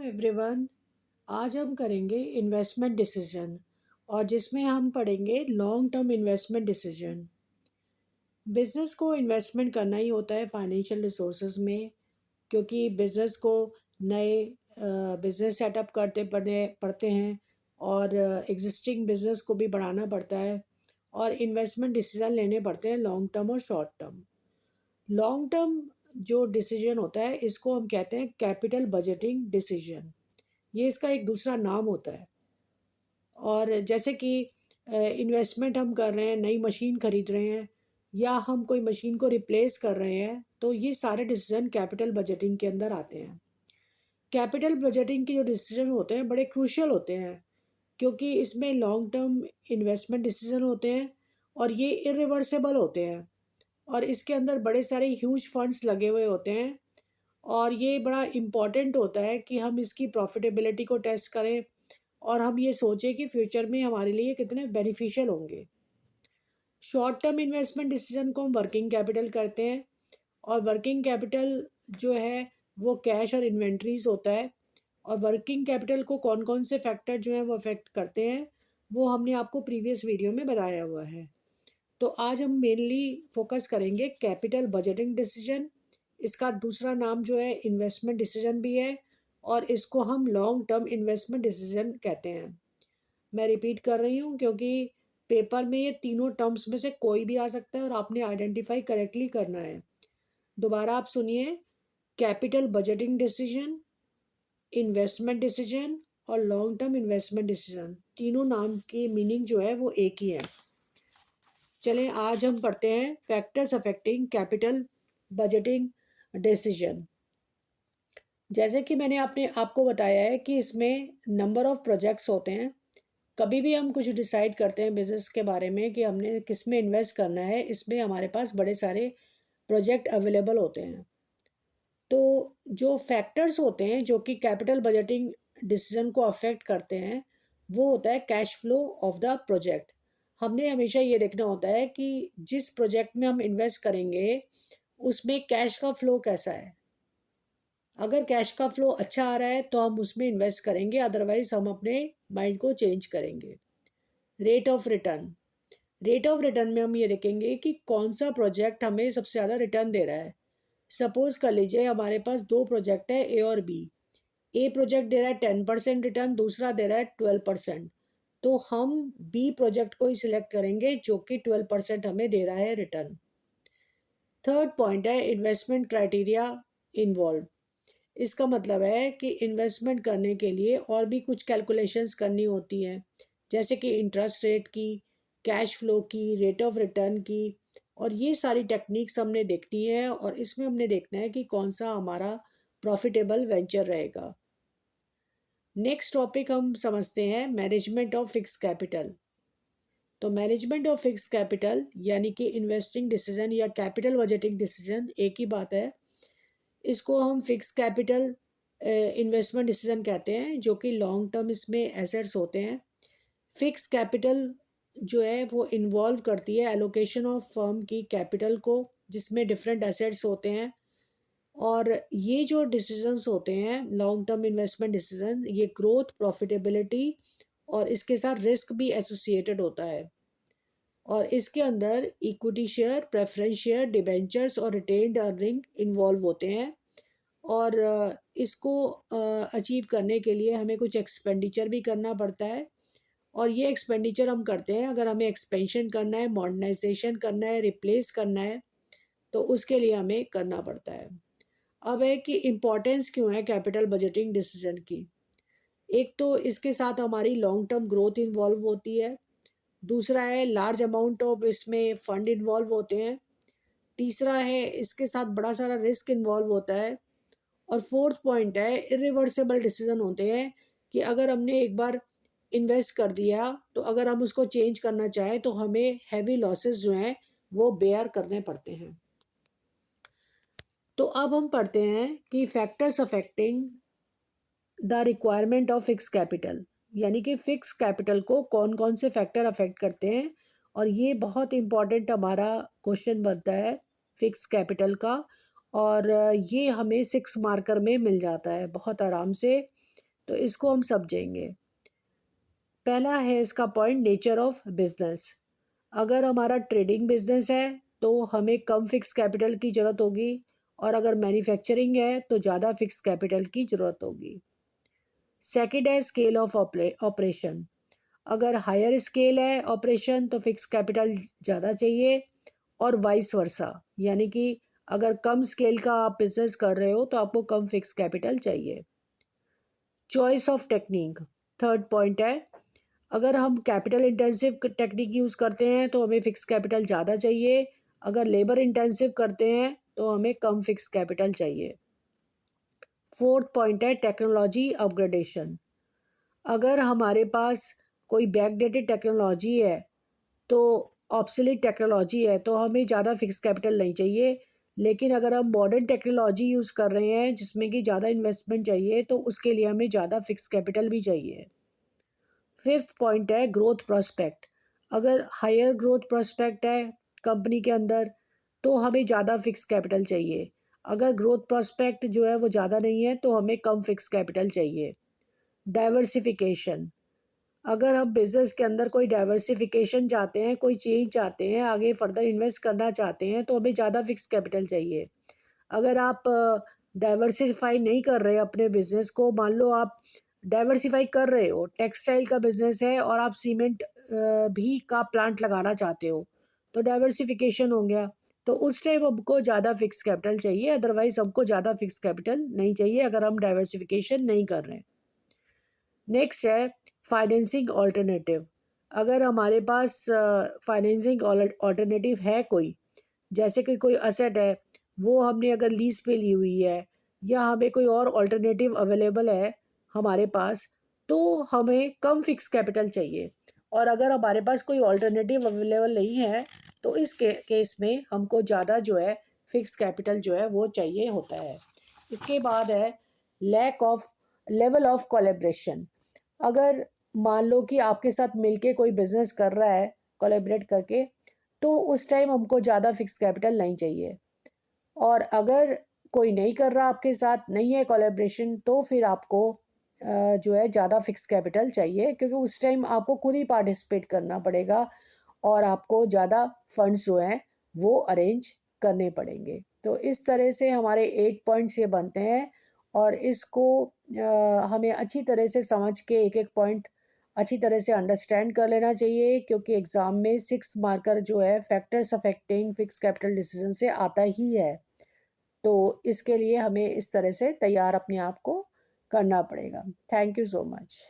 Everyone. आज हम करेंगे इन्वेस्टमेंट डिसीजन और जिसमें हम पढ़ेंगे long term investment decision. Business को इन्वेस्टमेंट करना ही होता है फाइनेंशियल रिसोर्सेज में, क्योंकि बिजनेस को नए बिजनेस सेटअप करते पड़ते हैं और एग्जिस्टिंग बिजनेस को भी बढ़ाना पड़ता है और इन्वेस्टमेंट डिसीजन लेने पड़ते हैं लॉन्ग टर्म और शॉर्ट टर्म। लॉन्ग टर्म जो डिसीजन होता है इसको हम कहते हैं कैपिटल बजटिंग डिसीजन। ये इसका एक दूसरा नाम होता है। और जैसे कि इन्वेस्टमेंट हम कर रहे हैं, नई मशीन खरीद रहे हैं या हम कोई मशीन को रिप्लेस कर रहे हैं, तो ये सारे डिसीजन कैपिटल बजटिंग के अंदर आते हैं। कैपिटल बजटिंग के जो डिसीजन होते हैं बड़े क्रूशियल होते हैं, क्योंकि इसमें लॉन्ग टर्म इन्वेस्टमेंट डिसीजन होते हैं और ये इरिवर्सिबल होते हैं और इसके अंदर बड़े सारे ह्यूज फंड्स लगे हुए होते हैं। और ये बड़ा इम्पॉर्टेंट होता है कि हम इसकी प्रॉफिटेबिलिटी को टेस्ट करें और हम ये सोचें कि फ्यूचर में हमारे लिए कितने बेनिफिशियल होंगे। शॉर्ट टर्म इन्वेस्टमेंट डिसीजन को हम वर्किंग कैपिटल करते हैं और वर्किंग कैपिटल जो है वो कैश और इन्वेंट्रीज होता है। और वर्किंग कैपिटल को कौन कौन से फैक्टर जो हैं वो अफेक्ट करते हैं वो हमने आपको प्रीवियस वीडियो में बताया हुआ है। तो आज हम मेनली फोकस करेंगे कैपिटल बजटिंग डिसीजन। इसका दूसरा नाम जो है इन्वेस्टमेंट डिसीजन भी है और इसको हम लॉन्ग टर्म इन्वेस्टमेंट डिसीजन कहते हैं। मैं रिपीट कर रही हूँ क्योंकि पेपर में ये तीनों टर्म्स में से कोई भी आ सकता है और आपने आइडेंटिफाई करेक्टली करना है। दोबारा आप सुनिए, capital budgeting decision, investment decision और लॉन्ग टर्म इन्वेस्टमेंट डिसीजन, तीनों नाम की मीनिंग जो है वो एक ही है। चलें आज हम पढ़ते हैं factors affecting capital budgeting decision. जैसे कि मैंने आपको बताया है कि इसमें नंबर ऑफ प्रोजेक्ट्स होते हैं। कभी भी हम कुछ डिसाइड करते हैं बिजनेस के बारे में कि हमने किस में इन्वेस्ट करना है, इसमें हमारे पास बड़े सारे प्रोजेक्ट अवेलेबल होते हैं। तो जो फैक्टर्स होते हैं जो कि कैपिटल बजटिंग डिसीजन को अफेक्ट करते हैं वो होता है cash flow of the project. हमने हमेशा ये देखना होता है कि जिस प्रोजेक्ट में हम इन्वेस्ट करेंगे उसमें कैश का फ्लो कैसा है। अगर कैश का फ्लो अच्छा आ रहा है तो हम उसमें इन्वेस्ट करेंगे, अदरवाइज हम अपने माइंड को चेंज करेंगे। Rate of return, rate of return में हम ये देखेंगे कि कौन सा प्रोजेक्ट हमें सबसे ज़्यादा रिटर्न दे रहा है। सपोज कर लीजिए हमारे पास दो प्रोजेक्ट है ए और बी। ए प्रोजेक्ट दे रहा है 10% रिटर्न, दूसरा दे रहा है 12%। तो हम बी प्रोजेक्ट को ही सिलेक्ट करेंगे जो कि 12% हमें दे रहा है रिटर्न। थर्ड पॉइंट है इन्वेस्टमेंट क्राइटेरिया इन्वॉल्व। इसका मतलब है कि इन्वेस्टमेंट करने के लिए और भी कुछ कैलकुलेशंस करनी होती हैं, जैसे कि इंटरेस्ट रेट की, कैश फ्लो की, रेट ऑफ रिटर्न की। और ये सारी टेक्निक्स हमने देखनी है और इसमें हमने देखना है कि कौन सा हमारा प्रॉफिटेबल वेंचर रहेगा। नेक्स्ट टॉपिक हम समझते हैं मैनेजमेंट ऑफ फिक्स कैपिटल। तो मैनेजमेंट ऑफ फिक्स कैपिटल यानी कि इन्वेस्टिंग डिसीजन या कैपिटल बजटिंग डिसीजन एक ही बात है। इसको हम फिक्स कैपिटल इन्वेस्टमेंट डिसीजन कहते हैं, जो कि लॉन्ग टर्म इसमें एसेट्स होते हैं। फिक्स कैपिटल जो है वो इन्वॉल्व करती है एलोकेशन ऑफ फर्म की कैपिटल को, जिसमें डिफरेंट एसेट्स होते हैं। और ये जो डिसीजंस होते हैं लॉन्ग टर्म इन्वेस्टमेंट डिसीजन, ये ग्रोथ, प्रॉफिटेबिलिटी और इसके साथ रिस्क भी एसोसिएटेड होता है। और इसके अंदर equity share, preference share, debentures और रिटेन्ड अर्निंग इन्वॉल्व होते हैं। और इसको अचीव करने के लिए हमें कुछ एक्सपेंडिचर भी करना पड़ता है। और ये एक्सपेंडिचर हम करते हैं अगर हमें एक्सपेंशन करना है, मॉडर्नाइजेशन करना है, रिप्लेस करना है, तो उसके लिए हमें करना पड़ता है। अब है कि इम्पोर्टेंस क्यों है कैपिटल बजटिंग डिसीजन की। एक तो इसके साथ हमारी लॉन्ग टर्म ग्रोथ इन्वॉल्व होती है, दूसरा है लार्ज अमाउंट ऑफ इसमें फंड इन्वॉल्व होते हैं, तीसरा है इसके साथ बड़ा सारा रिस्क इन्वॉल्व होता है, और फोर्थ पॉइंट है इरिवर्सिबल डिसीजन होते हैं कि अगर हमने एक बार इन्वेस्ट कर दिया तो अगर हम उसको चेंज करना चाहें तो हमें हैवी लॉसेस जो हैं वो बेयर करने पड़ते हैं। तो अब हम पढ़ते हैं कि factors affecting the requirement of fix capital, यानी कि फिक्स कैपिटल को कौन कौन से फैक्टर अफेक्ट करते हैं। और ये बहुत इम्पॉर्टेंट हमारा क्वेश्चन बनता है फिक्स कैपिटल का, और ये हमें 6 मार्कर में मिल जाता है बहुत आराम से। तो इसको हम समझेंगे। पहला है इसका पॉइंट, नेचर ऑफ बिजनेस। अगर हमारा ट्रेडिंग बिजनेस है तो हमें कम फिक्स कैपिटल की ज़रूरत होगी, और अगर मैन्युफैक्चरिंग है तो ज़्यादा फिक्स कैपिटल की ज़रूरत होगी। सेकंड है स्केल ऑफ ऑपरेशन। अगर हायर स्केल है ऑपरेशन तो फिक्स कैपिटल ज़्यादा चाहिए, और वाइस वर्सा, यानी कि अगर कम स्केल का आप बिजनेस कर रहे हो तो आपको कम फिक्स कैपिटल चाहिए। Choice of technique third point है। अगर हम कैपिटल इंटेंसिव टेक्निक यूज़ करते हैं तो हमें फिक्स कैपिटल ज़्यादा चाहिए, अगर लेबर इंटेंसिव करते हैं तो हमें कम फिक्स कैपिटल चाहिए। फोर्थ पॉइंट है टेक्नोलॉजी अपग्रेडेशन। अगर हमारे पास कोई बैकडेटेड टेक्नोलॉजी है, तो ऑब्सोलीट टेक्नोलॉजी है, तो हमें ज़्यादा फिक्स कैपिटल नहीं चाहिए। लेकिन अगर हम मॉडर्न टेक्नोलॉजी यूज़ कर रहे हैं जिसमें कि ज़्यादा इन्वेस्टमेंट चाहिए, तो उसके लिए हमें ज़्यादा फिक्स कैपिटल भी चाहिए। फिफ्थ पॉइंट है ग्रोथ प्रोस्पेक्ट। अगर हायर ग्रोथ प्रोस्पेक्ट है कंपनी के अंदर तो हमें ज़्यादा फिक्स कैपिटल चाहिए, अगर ग्रोथ प्रोस्पेक्ट जो है वो ज़्यादा नहीं है तो हमें कम फिक्स कैपिटल चाहिए। डाइवर्सिफिकेशन। अगर हम बिजनेस के अंदर कोई डाइवर्सिफिकेशन चाहते हैं, कोई चेंज चाहते हैं, आगे फर्दर इन्वेस्ट करना चाहते हैं तो हमें ज़्यादा फिक्स कैपिटल चाहिए। अगर आप डाइवर्सिफाई नहीं कर रहे अपने बिजनेस को, मान लो आप डाइवर्सिफाई कर रहे हो, टेक्सटाइल का बिजनेस है और आप सीमेंट भी का प्लांट लगाना चाहते हो, तो डाइवर्सिफिकेशन हो गया। तो उस टाइम हमको ज़्यादा फिक्स कैपिटल चाहिए, अदरवाइज हमको ज़्यादा फिक्स कैपिटल नहीं चाहिए अगर हम डाइवर्सिफिकेशन नहीं कर रहे हैं। नेक्स्ट है फाइनेंसिंग ऑल्टरनेटिव। अगर हमारे पास फाइनेंसिंग ऑल्टरनेटिव है कोई, जैसे कि कोई असेट है वो हमने अगर लीज पे ली हुई है, या हमें कोई और ऑल्टरनेटिव अवेलेबल है हमारे पास, तो हमें कम फिक्स कैपिटल चाहिए। और अगर हमारे पास कोई ऑल्टरनेटिव अवेलेबल नहीं है तो इस केस में हमको ज़्यादा जो है फिक्स कैपिटल जो है वो चाहिए होता है। इसके बाद है lack of level of collaboration. अगर मान लो कि आपके साथ मिलके कोई बिजनेस कर रहा है कोलैबोरेट करके, तो उस टाइम हमको ज़्यादा फिक्स कैपिटल नहीं चाहिए। और अगर कोई नहीं कर रहा आपके साथ, नहीं है कोलैबोरेशन, तो फिर आपको जो है ज़्यादा फिक्स कैपिटल चाहिए, क्योंकि उस टाइम आपको खुद ही पार्टिसिपेट करना पड़ेगा और आपको ज़्यादा फंड्स जो हैं वो अरेंज करने पड़ेंगे। तो इस तरह से हमारे 8 पॉइंट्स ये बनते हैं, और इसको हमें अच्छी तरह से समझ के एक एक पॉइंट अच्छी तरह से अंडरस्टैंड कर लेना चाहिए, क्योंकि एग्ज़ाम में 6 मार्कर जो है factors affecting fix capital decision से आता ही है। तो इसके लिए हमें इस तरह से तैयार अपने आप को करना पड़ेगा। Thank you so much.